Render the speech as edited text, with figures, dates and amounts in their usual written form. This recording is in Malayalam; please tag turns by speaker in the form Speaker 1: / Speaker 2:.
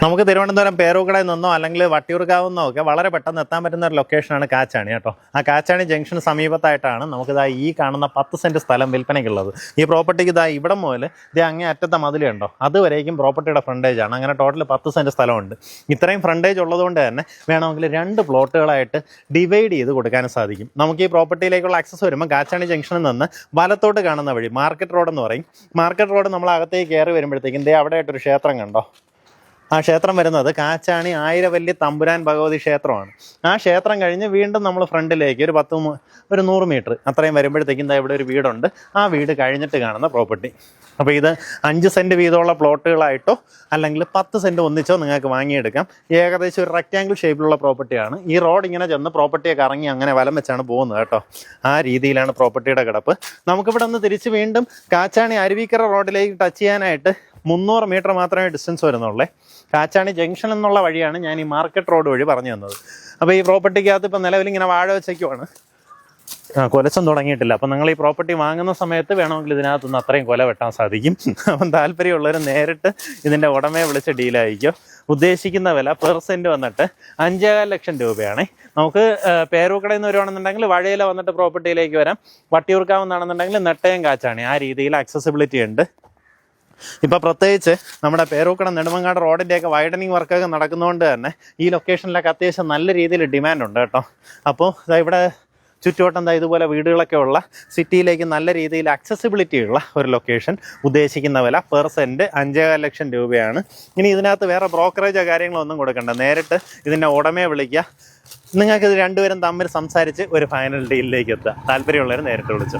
Speaker 1: നമുക്ക് തിരുവനന്തപുരം പേരൂക്കടയിൽ നിന്നോ അല്ലെങ്കിൽ വട്ടിയൂർക്കാവിൽ നിന്നോ ഒക്കെ വളരെ പെട്ടെന്ന് എത്താൻ പറ്റുന്ന ഒരു ലൊക്കേഷനാണ് കാച്ചാണി കേട്ടോ. ആ കാച്ചാണി ജംഗ്ഷന് സമീപത്തായിട്ടാണ് നമുക്കിതാ ഈ കാണുന്ന 10 സെൻറ്റ് സ്ഥലം വിൽപ്പനയ്ക്കുള്ളത്. ഈ പ്രോപ്പർട്ടിക്ക് ഇതാ ഇവിടെ മുതൽ ഇത് അങ്ങേ അറ്റത്തെ മതിലുണ്ടോ അതുവരേക്കും പ്രോപ്പർട്ടിയുടെ ഫ്രണ്ടേജ് ആണ്. അങ്ങനെ ടോട്ടൽ 10 സെൻറ്റ് സ്ഥലമുണ്ട്. ഇത്രയും ഫ്രണ്ടേജ് ഉള്ളതുകൊണ്ട് തന്നെ വേണമെങ്കിൽ 2 പ്ലോട്ടുകളായിട്ട് ഡിവൈഡ് ചെയ്ത് കൊടുക്കാനും സാധിക്കും. നമുക്ക് ഈ പ്രോപ്പർട്ടിയിലേക്കുള്ള ആക്സസ് വരുമ്പോൾ കാച്ചാണി ജംഗ്ഷനിൽ നിന്ന് വലത്തോട്ട് കാണുന്ന വഴി മാർക്കറ്റ് റോഡ് എന്ന് പറയും. മാർക്കറ്റ് റോഡ് നമ്മൾ അകത്തേക്ക് കയറി വരുമ്പോഴത്തേക്കും ദേ അവിടെ ആയിട്ടൊരു ക്ഷേത്രം കണ്ടോ. ആ ക്ഷേത്രം വരുന്നത് കാച്ചാണി ആയിരവല്ലി തമ്പുരാൻ ഭഗവതി ക്ഷേത്രമാണ്. ആ ക്ഷേത്രം കഴിഞ്ഞ് വീണ്ടും നമ്മൾ ഫ്രണ്ടിലേക്ക് ഒരു 100 മീറ്റർ അത്രയും വരുമ്പോഴത്തേക്കും ഇവിടെ ഒരു വീടുണ്ട്. ആ വീട് കഴിഞ്ഞിട്ട് കാണുന്ന പ്രോപ്പർട്ടി. അപ്പോൾ ഇത് 5 സെൻറ്റ് വീതമുള്ള പ്ലോട്ടുകളായിട്ടോ അല്ലെങ്കിൽ 10 സെൻറ്റ് ഒന്നിച്ചോ നിങ്ങൾക്ക് വാങ്ങിയെടുക്കാം. ഏകദേശം ഒരു റെക്റ്റാങ്കിൾ ഷേപ്പിലുള്ള പ്രോപ്പർട്ടിയാണ്. ഈ റോഡ് ഇങ്ങനെ ചെന്ന് പ്രോപ്പർട്ടിയെ കറങ്ങി അങ്ങനെ വലം വെച്ചാണ് പോകുന്നത് കേട്ടോ. ആ രീതിയിലാണ് പ്രോപ്പർട്ടിയുടെ കിടപ്പ്. നമുക്കിവിടെ നിന്ന് തിരിച്ച് വീണ്ടും കാച്ചാണി അരുവിക്കര റോഡിലേക്ക് ടച്ച് ചെയ്യാനായിട്ട് 300 മീറ്റർ മാത്രമേ ഡിസ്റ്റൻസ് വരുന്നുള്ളേ. കാച്ചാണി ജംഗ്ഷൻ എന്നുള്ള വഴിയാണ് ഞാൻ ഈ മാർക്കറ്റ് റോഡ് വഴി പറഞ്ഞു തന്നത്. അപ്പോൾ ഈ പ്രോപ്പർട്ടിക്കകത്ത് ഇപ്പോൾ നിലവിൽ ഇങ്ങനെ വാഴ വെച്ചേക്കുവാണ്. കൊലച്ചം തുടങ്ങിയിട്ടില്ല. അപ്പം നിങ്ങൾ ഈ പ്രോപ്പർട്ടി വാങ്ങുന്ന സമയത്ത് വേണമെങ്കിൽ ഇതിനകത്തുനിന്ന് അത്രയും കൊല വെട്ടാൻ സാധിക്കും. അപ്പം താല്പര്യമുള്ളവർ നേരിട്ട് ഇതിൻ്റെ ഉടമയെ വിളിച്ച് ഡീലായിരിക്കും. ഉദ്ദേശിക്കുന്ന വില പെർ സെൻറ്റ് വന്നിട്ട് 5.5 ലക്ഷം രൂപയാണ്. നമുക്ക് പേരൂക്കടയിൽ നിന്ന് വരുവാണെന്നുണ്ടെങ്കിൽ വഴിയിൽ വന്നിട്ട് പ്രോപ്പർട്ടിയിലേക്ക് വരാം. വട്ടിയൂർക്കാവെന്നാണെന്നുണ്ടെങ്കിൽ നെട്ടയം കാച്ചാണി ആ രീതിയിൽ ആക്സസിബിലിറ്റി ഉണ്ട്. ഇപ്പോൾ പ്രത്യേകിച്ച് നമ്മുടെ പേരൂക്കട നെടുമങ്ങാട് റോഡിൻ്റെയൊക്കെ വൈഡനിങ് വർക്കൊക്കെ നടക്കുന്നതുകൊണ്ട് തന്നെ ഈ ലൊക്കേഷനിലൊക്കെ അത്യാവശ്യം നല്ല രീതിയിൽ ഡിമാൻഡ് ഉണ്ട് കേട്ടോ. അപ്പോൾ ഇവിടെ ചുറ്റുവട്ടം ഇതുപോലെ വീടുകളൊക്കെ ഉള്ള സിറ്റിയിലേക്ക് നല്ല രീതിയിൽ ആക്സസിബിലിറ്റി ഉള്ള ഒരു ലൊക്കേഷൻ. ഉദ്ദേശിക്കുന്ന വില പെർ സെൻറ്റ് 5.5 ലക്ഷം രൂപയാണ്. ഇനി ഇതിനകത്ത് വേറെ ബ്രോക്കറേജോ കാര്യങ്ങളോ ഒന്നും കൊടുക്കണ്ട. നേരിട്ട് ഇതിൻ്റെ ഉടമയെ വിളിക്കുക. നിങ്ങൾക്കിത് രണ്ടുപേരും തമ്മിൽ സംസാരിച്ച് ഒരു ഫൈനൽ ഡീലിലേക്ക് എത്തുക. താല്പര്യമുള്ളവർ നേരിട്ട് വിളിച്ചു.